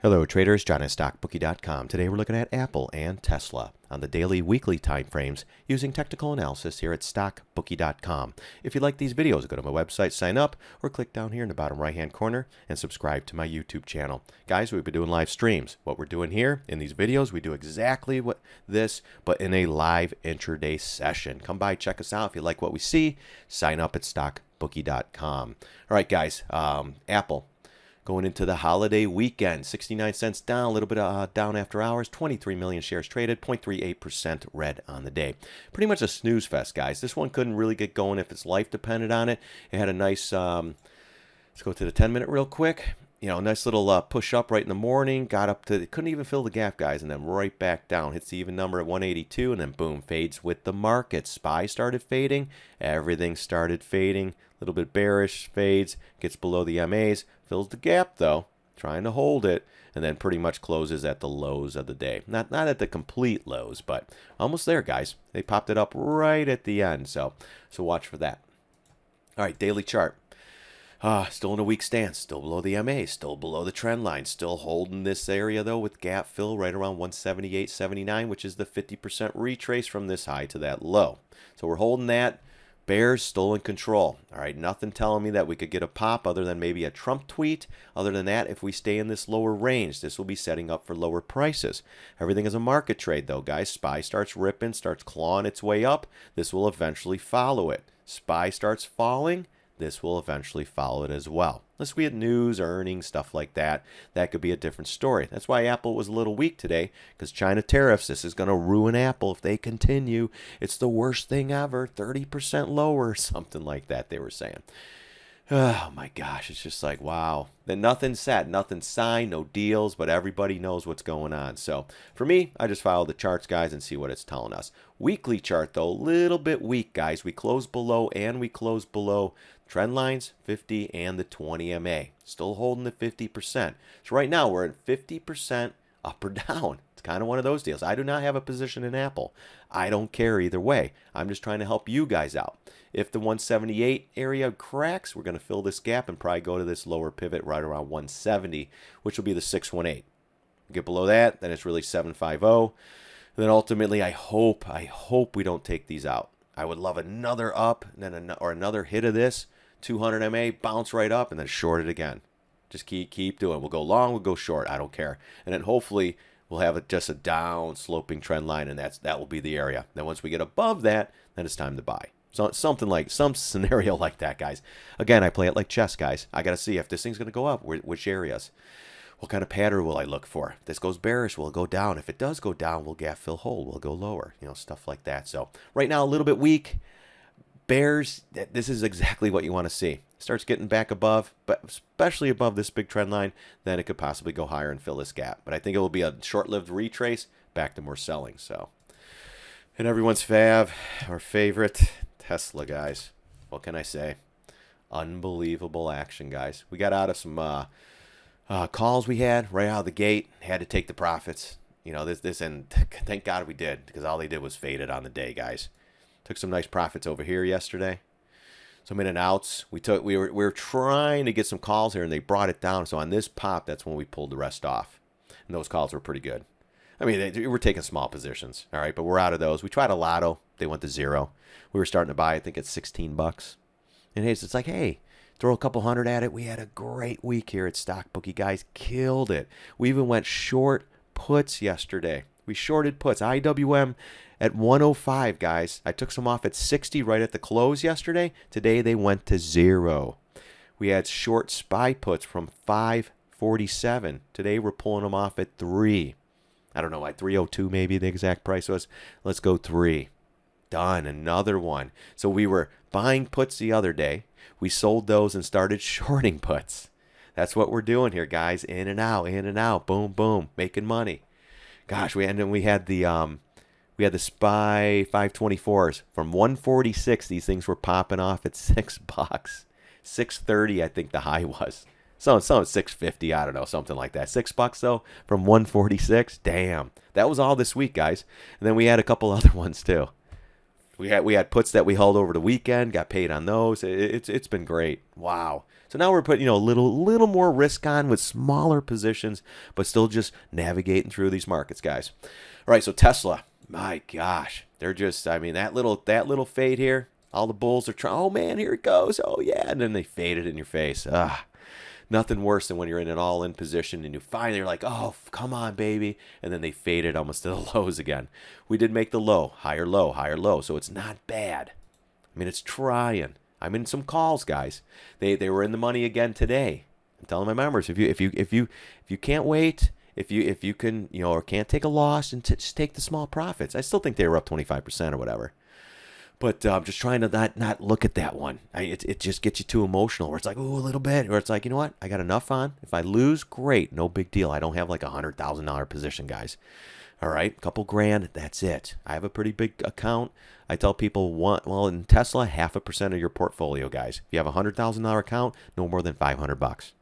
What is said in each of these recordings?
Hello traders, John at StockBookie.com. Today we're looking at Apple and Tesla on the daily, weekly time frames using technical analysis here at StockBookie.com. If you like these videos, go to my website, sign up, or click down here in the bottom right-hand corner and subscribe to my YouTube channel. Guys, we've been doing live streams. What we're doing here in these videos, we do exactly what this, but in a live intraday session. Come by, check us out. If you like what we see, sign up at StockBookie.com. All right, guys, Apple. Going into the holiday weekend, 69 cents down, a little bit down after hours, 23 million shares traded, 0.38% red on the day. Pretty much a snooze fest, guys. This one couldn't really get going if its life depended on it. It had a nice, let's go to the 10-minute real quick. You know, nice little push up right in the morning, got up to, it couldn't even fill the gap, guys, and then right back down, hits the even number at 182, and then boom, fades with the market. SPY started fading, everything started fading, a little bit bearish, fades, gets below the MAs, fills the gap though, trying to hold it, and then pretty much closes at the lows of the day. Not at the complete lows, but almost there, guys. They popped it up right at the end, so watch for that. All right, daily chart. Still in a weak stance, still below the MA, still below the trend line, still holding this area though with gap fill right around 178.79, which is the 50% retrace from this high to that low. So we're holding that. Bears still in control. All right, nothing telling me that we could get a pop other than maybe a Trump tweet. Other than that, if we stay in this lower range, this will be setting up for lower prices. Everything is a market trade though, guys. SPY starts ripping, starts clawing its way up. This will eventually follow it. SPY starts falling. This will eventually follow it as well. Unless we had news, earnings, stuff like that, that could be a different story. That's why Apple was a little weak today, because China tariffs, this is going to ruin Apple if they continue. It's the worst thing ever, 30% lower, something like that they were saying. Oh my gosh, it's just like, wow. Then nothing's set, nothing's signed, no deals, but everybody knows what's going on. So for me, I just follow the charts, guys, and see what it's telling us. Weekly chart, though, a little bit weak, guys. We close below and we close below trend lines, 50 and the 20 MA. Still holding the 50%. So right now we're at 50% up or down. It's kind of one of those deals. I do not have a position in Apple. I don't care either way. I'm just trying to help you guys out. If the 178 area cracks, we're going to fill this gap and probably go to this lower pivot right around 170, which will be the 618. Get below that, then it's really 750. And then ultimately, I hope we don't take these out. I would love another up, and then another hit of this, 200 MA, bounce right up, and then short it again. Just keep doing it. We'll go long, we'll go short. I don't care. And then hopefully we'll have just a down sloping trend line, and that will be the area. Then once we get above that, then it's time to buy. So some scenario like that, guys. Again, I play it like chess, guys. I got to see if this thing's going to go up, which areas. What kind of pattern will I look for? If this goes bearish, will it go down? If it does go down, will gap fill hold? Will it go lower? You know, stuff like that. So right now, a little bit weak. Bears, this is exactly what you want to see. Starts getting back above, but especially above this big trend line, then it could possibly go higher and fill this gap. But I think it will be a short-lived retrace back to more selling. So, and everyone's favorite, Tesla, guys. What can I say? Unbelievable action, guys. We got out of some calls we had right out of the gate. Had to take the profits. You know, this, and thank God we did, because all they did was fade it on the day, guys. Took some nice profits over here yesterday. Some in and outs. We were trying to get some calls here, and they brought it down. So on this pop, that's when we pulled the rest off. And those calls were pretty good. I mean, they were taking small positions, all right, but we're out of those. We tried a lotto. They went to zero. We were starting to buy, I think, at 16 bucks. And it's like, hey, throw a couple hundred at it. We had a great week here at StockBookie, guys. Killed it. We even went short puts yesterday. We shorted puts. IWM at 105, guys. I took some off at 60 right at the close yesterday. Today they went to zero. We had short SPY puts from 547. Today we're pulling them off at 3. I don't know, like 302 maybe the exact price was. Let's go 3. Done. Another one. So we were buying puts the other day. We sold those and started shorting puts. That's what we're doing here, guys. In and out, boom, boom, making money. Gosh, we had the SPY 524s from 146. These things were popping off at $6. 630, I think the high was. Some at 650, I don't know, something like that. $6 though from 146. Damn, that was all this week, guys. And then we had a couple other ones too. We had puts that we held over the weekend, got paid on those. It's been great. Wow. So now we're putting, a little more risk on with smaller positions, but still just navigating through these markets, guys. All right, so Tesla, my gosh, they're just, that little fade here, all the bulls are trying, oh man, here it goes. Oh yeah, and then they faded in your face. Nothing worse than when you're in an all-in position and you finally are like, oh, come on, baby. And then they faded almost to the lows again. We did make the low, higher low, higher low. So it's not bad. It's trying. I'm in some calls, guys. They were in the money again today. I'm telling my members, if you can't wait, if you can, or can't take a loss and just take the small profits. I still think they were up 25% or whatever. But I'm just trying to not look at that one. It just gets you too emotional where it's like, ooh, a little bit. Or it's like, you know what? I got enough on. If I lose, great. No big deal. I don't have like $100,000 position, guys. All right, a couple grand, that's it. I have a pretty big account. I tell people, in Tesla, 0.5% of your portfolio, guys. If you have a $100,000 account, no more than $500.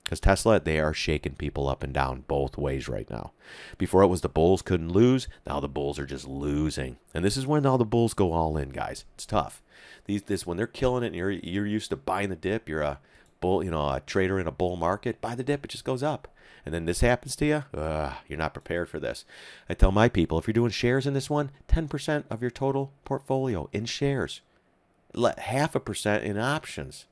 Because Tesla, they are shaking people up and down both ways right now. Before it was the bulls couldn't lose. Now the bulls are just losing. And this is when all the bulls go all in, guys. It's tough. When they're killing it and you're used to buying the dip, you're a bull, a trader in a bull market, buy the dip, it just goes up. And then this happens to you, you're not prepared for this. I tell my people, if you're doing shares in this one, 10% of your total portfolio in shares. 0.5% in options.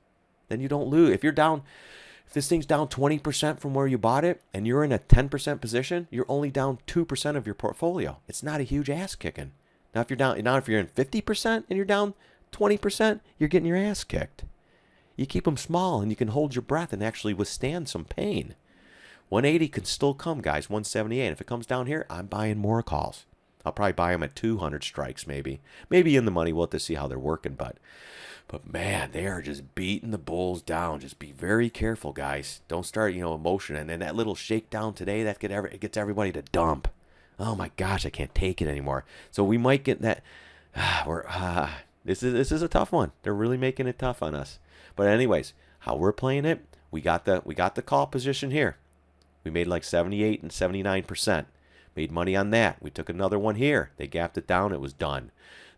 Then you don't lose. If this thing's down 20% from where you bought it and you're in a 10% position, you're only down 2% of your portfolio. It's not a huge ass kicking. Now if you're in 50% and you're down 20%, you're getting your ass kicked. You keep them small and you can hold your breath and actually withstand some pain. 180 can still come, guys, 178. If it comes down here, I'm buying more calls. I'll probably buy them at 200 strikes maybe. Maybe in the money. We'll have to see how they're working, but man, they are just beating the bulls down. Just be very careful, guys. Don't start, emotion. And then that little shakedown today, it gets everybody to dump. Oh my gosh, I can't take it anymore. So we might get that. This is a tough one. They're really making it tough on us. But anyways, how we're playing it, we got the call position here. We made like 78 and 79%. Made money on that. We took another one here. They gapped it down. It was done.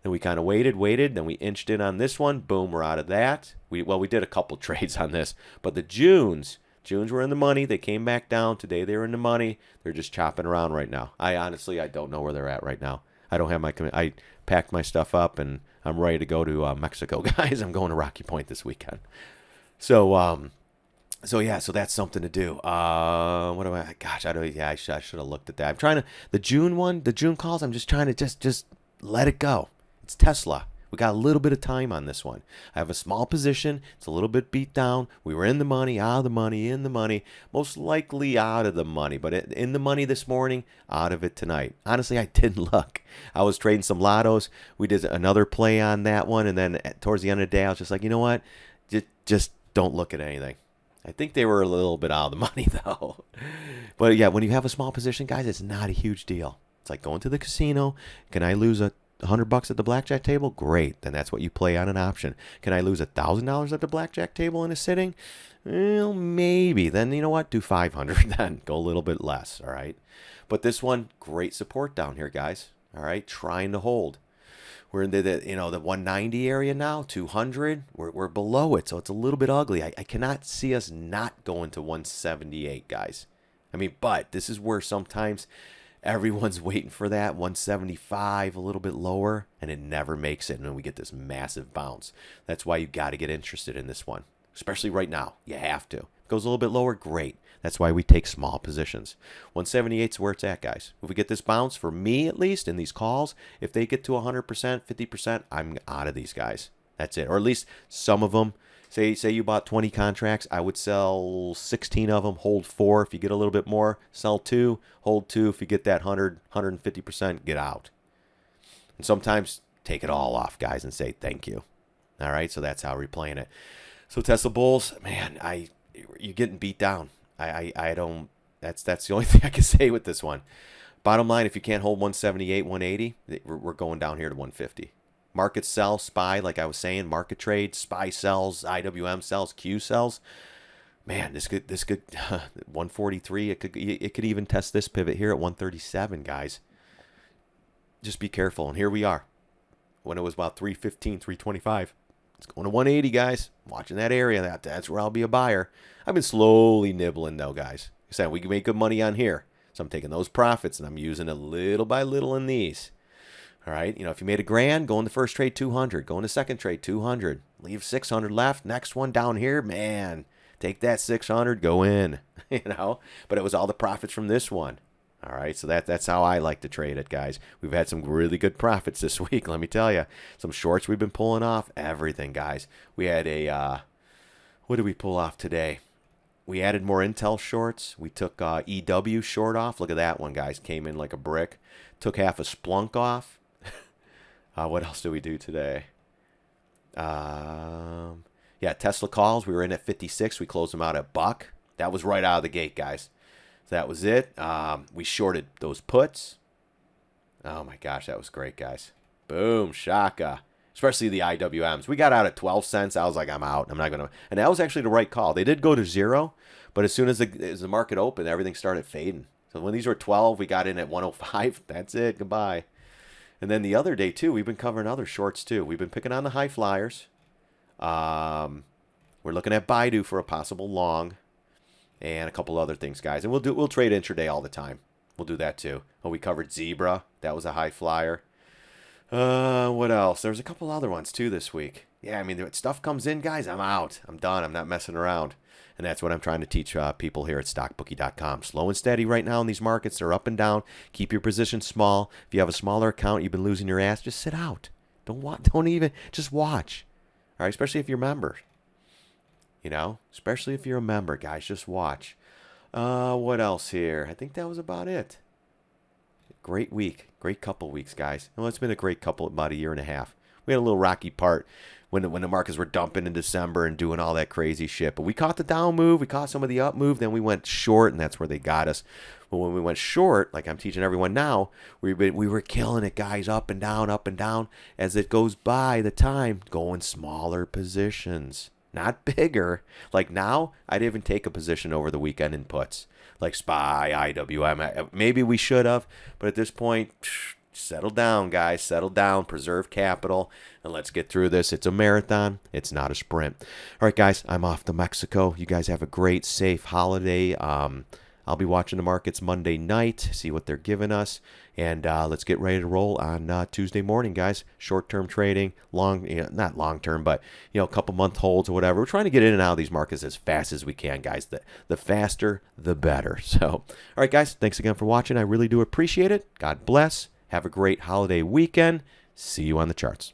Then we kind of waited. Then we inched in on this one. Boom, we're out of that. We did a couple trades on this. But the Junes were in the money. They came back down. Today they were in the money. They're just chopping around right now. I don't know where they're at right now. I packed my stuff up and I'm ready to go to Mexico, guys. I'm going to Rocky Point this weekend. So that's something to do. I should have looked at that. I'm trying to, the June calls, I'm just trying to just let it go. It's Tesla. We got a little bit of time on this one. I have a small position. It's a little bit beat down. We were in the money, out of the money, in the money. Most likely out of the money, but in the money this morning, out of it tonight. Honestly, I didn't look. I was trading some lottos. We did another play on that one, and then towards the end of the day, I was just like, you know what? Just don't look at anything. I think they were a little bit out of the money, though. But yeah, when you have a small position, guys, it's not a huge deal. It's like going to the casino. Can I lose $100 at the blackjack table? Great. Then that's what you play on an option. Can I lose $1,000 at the blackjack table in a sitting? Well, maybe. Then you know what? Do 500 then. Go a little bit less, all right? But this one, great support down here, guys. All right? Trying to hold. We're in the 190 area now, 200. We're below it, so it's a little bit ugly. I cannot see us not going to 178, guys. But this is where sometimes everyone's waiting for that 175, a little bit lower, and it never makes it, and then we get this massive bounce. That's why you got to get interested in this one, especially right now. You have to. If it goes a little bit lower, great. That's why we take small positions. 178 is where it's at, guys. If we get this bounce, for me at least, in these calls, if they get to 100%, 50%, I'm out of these guys. That's it. Or at least some of them. Say you bought 20 contracts, I would sell 16 of them, hold 4. If you get a little bit more, sell 2, hold 2. If you get that 100, 150%, get out. And sometimes take it all off, guys, and say thank you. All right, so that's how we're playing it. So Tesla Bulls, man, you're getting beat down. I don't. That's the only thing I can say with this one. Bottom line, if you can't hold 178, 180, we're going down here to 150. Market sell, SPY, like I was saying, market trade, SPY sells, IWM sells, Q sells. Man, this could 143. It could even test this pivot here at 137, guys. Just be careful. And here we are. when it was about 315, 325. It's going to 180, guys. Watching that area. That's where I'll be a buyer. I've been slowly nibbling, though, guys. Like I said, we can make good money on here. So I'm taking those profits, and I'm using it little by little in these. All right, if you made $1,000, go in the first trade 200, go in the second trade 200, leave 600 left. Next one down here, man, take that 600, go in, But it was all the profits from this one. All right, so that's how I like to trade it, guys. We've had some really good profits this week, let me tell you. Some shorts we've been pulling off, everything, guys. We had what did we pull off today? We added more Intel shorts. We took EW short off. Look at that one, guys. Came in like a brick. Took half a Splunk off. What else did we do today? Yeah, Tesla calls. We were in at 56. We closed them out at $1. That was right out of the gate, guys. So that was it. We shorted those puts. Oh, my gosh. That was great, guys. Boom. Shaka. Especially the IWMs. We got out at 12 cents. I was like, I'm out. I'm not going to. And that was actually the right call. They did go to 0, but as soon as the market opened, everything started fading. So when these were 12, we got in at 105. That's it. Goodbye. And then the other day, too, we've been covering other shorts, too. We've been picking on the high flyers. We're looking at Baidu for a possible long and a couple other things, guys. And we'll trade intraday all the time. We'll do that, too. Oh, we covered Zebra. That was a high flyer. What else? There's a couple other ones, too, this week. Yeah, I mean, stuff comes in, guys. I'm out. I'm done. I'm not messing around. And that's what I'm trying to teach people here at StockBookie.com. Slow and steady right now in these markets. They're up and down. Keep your position small. If you have a smaller account, you've been losing your ass, just sit out. Don't even, just watch. All right, especially if you're a member. Especially if you're a member, guys, just watch. What else here? I think that was about it. Great week. Great couple weeks, guys. Well, it's been a great couple, about a year and a half. We had a little rocky part when the markets were dumping in December and doing all that crazy shit. But we caught the down move. We caught some of the up move. Then we went short, and that's where they got us. But when we went short, like I'm teaching everyone now, we were killing it, guys, up and down, up and down. As it goes by the time, going smaller positions, not bigger. Like now, I'd even take a position over the weekend in puts, like SPY, IWM. Maybe we should have, but at this point, settle down, guys. Settle down. Preserve capital. And let's get through this. It's a marathon. It's not a sprint. All right, guys. I'm off to Mexico. You guys have a great, safe holiday. I'll be watching the markets Monday night, see what they're giving us. And let's get ready to roll on Tuesday morning, guys. Short-term trading, not long-term, but a couple month holds or whatever. We're trying to get in and out of these markets as fast as we can, guys. The faster, the better. So, all right, guys. Thanks again for watching. I really do appreciate it. God bless. Have a great holiday weekend. See you on the charts.